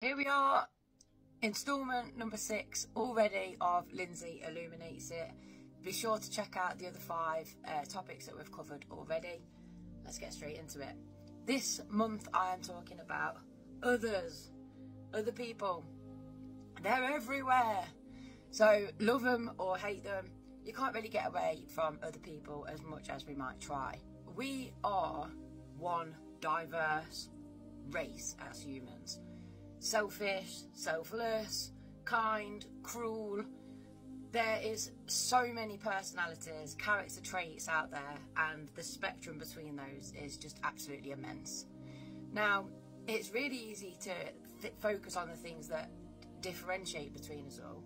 Here we are, instalment number 6 already of Lindzi Illuminates It. Be sure to check out the other 5 topics that we've covered already. Let's get straight into it. This month I am talking about others, other people. They're everywhere. So love them or hate them, you can't really get away from other people as much as we might try. We are one diverse race as humans. Selfish, selfless, kind, cruel. There is so many personalities, character traits out there, and the spectrum between those is just absolutely immense. Now, it's really easy to focus on the things that differentiate between us all,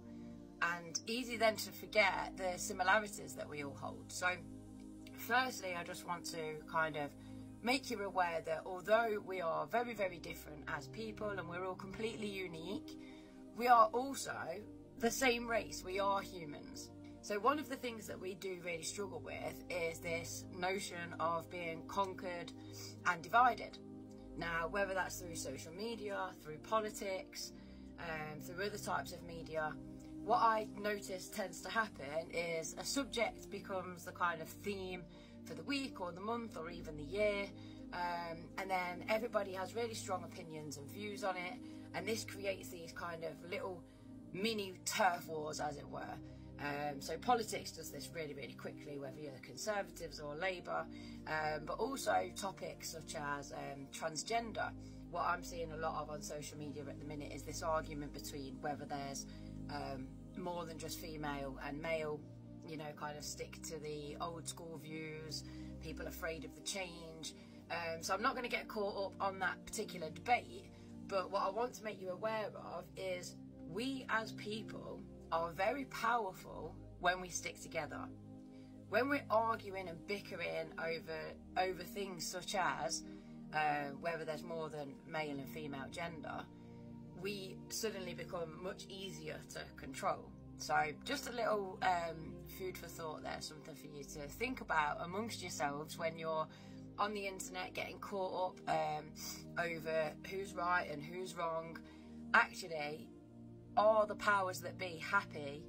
and easy then to forget the similarities that we all hold. So, firstly, I just want to kind of make you aware that although we are very, very different as people and we're all completely unique, we are also the same race. We are humans. So one of the things that we do really struggle with is this notion of being conquered and divided. Now, whether that's through social media, through politics, through other types of media, what I notice tends to happen is a subject becomes the kind of theme for the week or the month or even the year, and then everybody has really strong opinions and views on it, and this creates these kind of little mini turf wars, as it were. So politics does this really, really quickly, whether you're Conservatives or Labour, but also topics such as transgender. What I'm seeing a lot of on social media at the minute is this argument between whether there's more than just female and male, you know, kind of stick to the old school views, people afraid of the change. So I'm not going to get caught up on that particular debate, but what I want to make you aware of is we as people are very powerful when we stick together. When we're arguing and bickering over things such as whether there's more than male and female gender, we suddenly become much easier to control. So just a little food for thought there, something for you to think about amongst yourselves when you're on the internet getting caught up over who's right and who's wrong. Actually, are the powers that be happy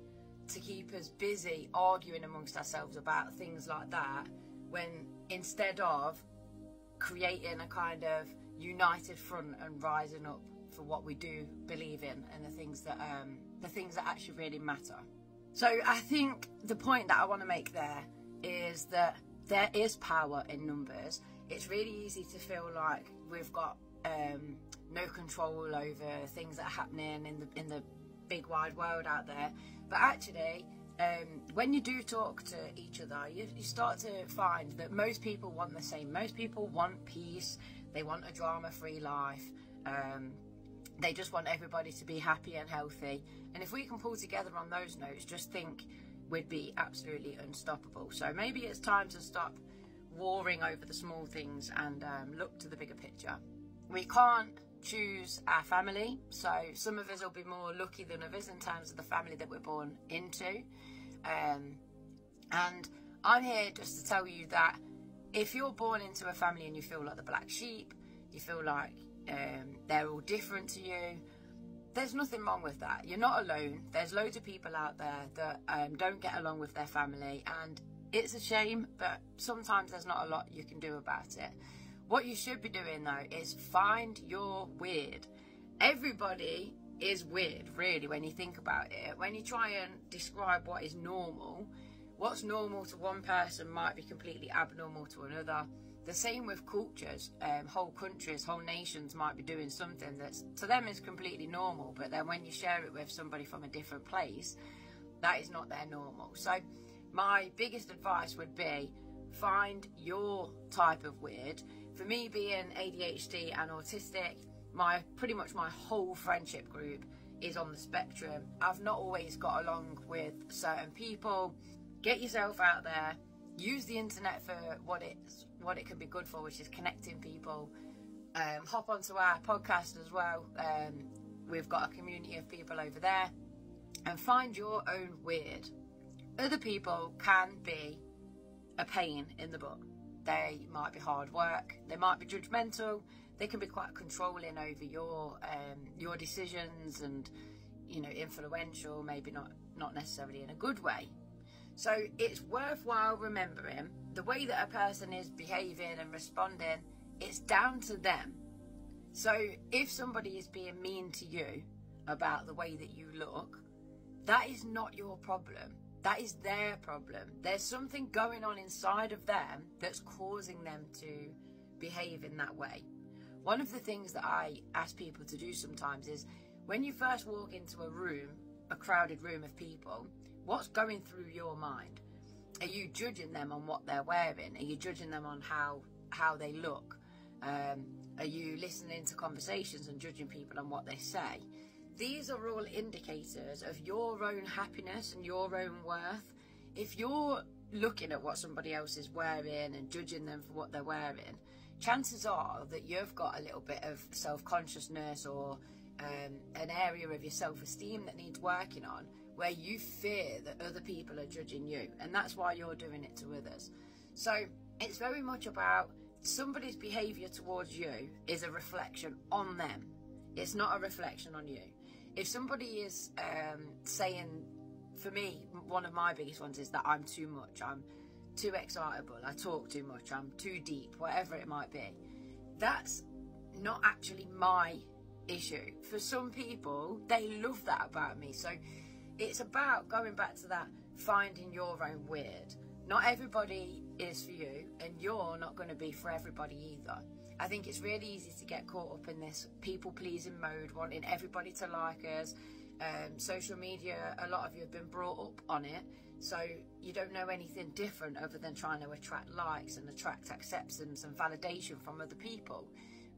to keep us busy arguing amongst ourselves about things like that, when instead of creating a kind of united front and rising up for what we do believe in and the things that actually really matter. So I think the point that I want to make there is that there is power in numbers. It's really easy to feel like we've got no control over things that are happening in the big wide world out there, but actually when you do talk to each other, you start to find that most people want the same. Most people want peace. They want a drama-free life. They just want everybody to be happy and healthy. And if we can pull together on those notes, just think we'd be absolutely unstoppable. So maybe it's time to stop warring over the small things and look to the bigger picture. We can't choose our family, so some of us will be more lucky than others in terms of the family that we're born into. And I'm here just to tell you that if you're born into a family and you feel like the black sheep, you feel like they're all different to you, there's nothing wrong with that. You're not alone. There's loads of people out there that don't get along with their family, and it's a shame, but sometimes there's not a lot you can do about it. What you should be doing though is find your weird. Everybody is weird, really, when you think about it. When you try and describe what is normal, what's normal to one person might be completely abnormal to another. The same with cultures. Whole countries, whole nations might be doing something that to them is completely normal, but then when you share it with somebody from a different place, that is not their normal. So my biggest advice would be find your type of weird. For me, being ADHD and autistic, pretty much my whole friendship group is on the spectrum. I've not always got along with certain people. Get yourself out there. Use the internet for what it can be good for, which is connecting people. Hop onto our podcast as well. We've got a community of people over there. And find your own weird. Other people can be a pain in the butt. They might be hard work, they might be judgmental, they can be quite controlling over your decisions and, you know, influential, maybe not necessarily in a good way. So it's worthwhile remembering the way that a person is behaving and responding, it's down to them. So if somebody is being mean to you about the way that you look, that is not your problem. That is their problem. There's something going on inside of them that's causing them to behave in that way. One of the things that I ask people to do sometimes is, when you first walk into a room, a crowded room of people, what's going through your mind? Are you judging them on what they're wearing? Are you judging them on how they look? Are you listening to conversations and judging people on what they say? These are all indicators of your own happiness and your own worth. If you're looking at what somebody else is wearing and judging them for what they're wearing, chances are that you've got a little bit of self-consciousness or an area of your self-esteem that needs working on, where you fear that other people are judging you, and that's why you're doing it to others. So it's very much about somebody's behavior towards you is a reflection on them. It's not a reflection on you. If somebody is saying, for me, one of my biggest ones is that I'm too much, I'm too excitable, I talk too much, I'm too deep, whatever it might be, that's not actually my issue. For some people, they love that about me. So it's about going back to that, finding your own weird. Not everybody is for you, and you're not going to be for everybody either. I think it's really easy to get caught up in this people-pleasing mode, wanting everybody to like us. Social media, a lot of you have been brought up on it, so you don't know anything different other than trying to attract likes and attract acceptance and validation from other people.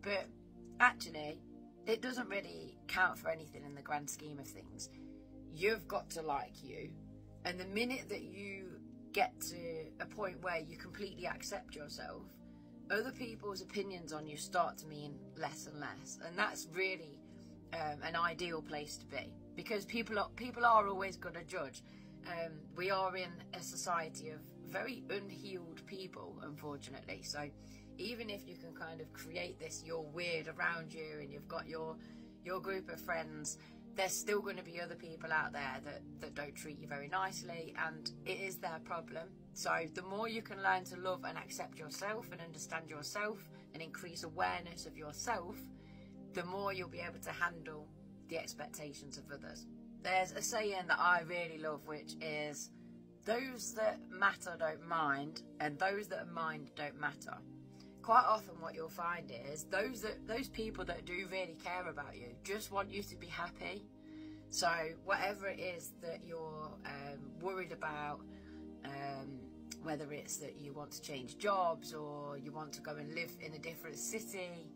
But actually, it doesn't really count for anything in the grand scheme of things. You've got to like you, and the minute that you get to a point where you completely accept yourself, other people's opinions on you start to mean less and less, and that's really an ideal place to be, because people are always going to judge. We are in a society of very unhealed people, unfortunately. So even if you can kind of create this you're weird around you and you've got your group of friends, there's still going to be other people out there that don't treat you very nicely, and it is their problem. So the more you can learn to love and accept yourself and understand yourself and increase awareness of yourself, the more you'll be able to handle the expectations of others. There's a saying that I really love, which is, those that matter don't mind, and those that mind don't matter. Quite often what you'll find is those people that do really care about you just want you to be happy. So whatever it is that you're worried about, whether it's that you want to change jobs or you want to go and live in a different city,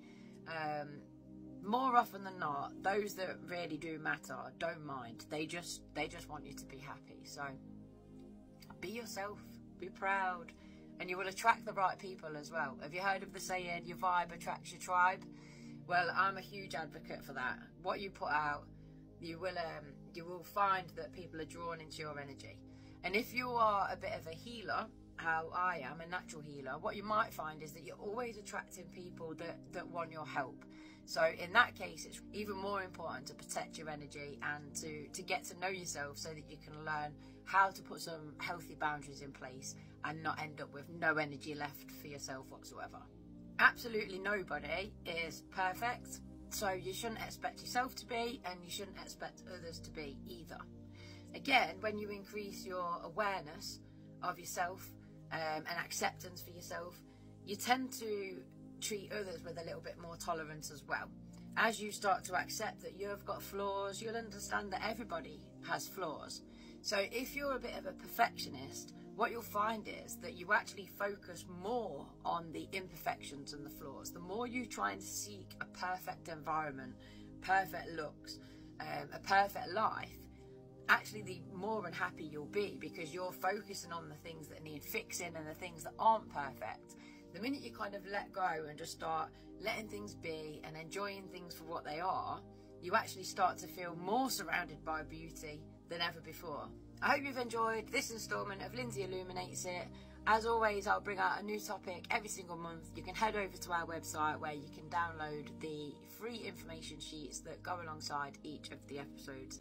more often than not, those that really do matter don't mind. They just want you to be happy. So be yourself, be proud, and you will attract the right people as well. Have you heard of the saying, your vibe attracts your tribe? Well, I'm a huge advocate for that. What you put out, you will find that people are drawn into your energy. And if you are a bit of a healer, how I am, a natural healer, what you might find is that you're always attracting people that want your help. So in that case, it's even more important to protect your energy and to get to know yourself, so that you can learn how to put some healthy boundaries in place and not end up with no energy left for yourself whatsoever. Absolutely nobody is perfect, so you shouldn't expect yourself to be, and you shouldn't expect others to be either. Again, when you increase your awareness of yourself and acceptance for yourself, you tend to treat others with a little bit more tolerance as well. As you start to accept that you've got flaws, you'll understand that everybody has flaws. So if you're a bit of a perfectionist, what you'll find is that you actually focus more on the imperfections and the flaws. The more you try and seek a perfect environment, perfect looks, a perfect life, actually the more unhappy you'll be, because you're focusing on the things that need fixing and the things that aren't perfect. The minute you kind of let go and just start letting things be and enjoying things for what they are, you actually start to feel more surrounded by beauty than ever before. I hope you've enjoyed this instalment of Lindzi Illuminates It. As always, I'll bring out a new topic every single month. You can head over to our website where you can download the free information sheets that go alongside each of the episodes.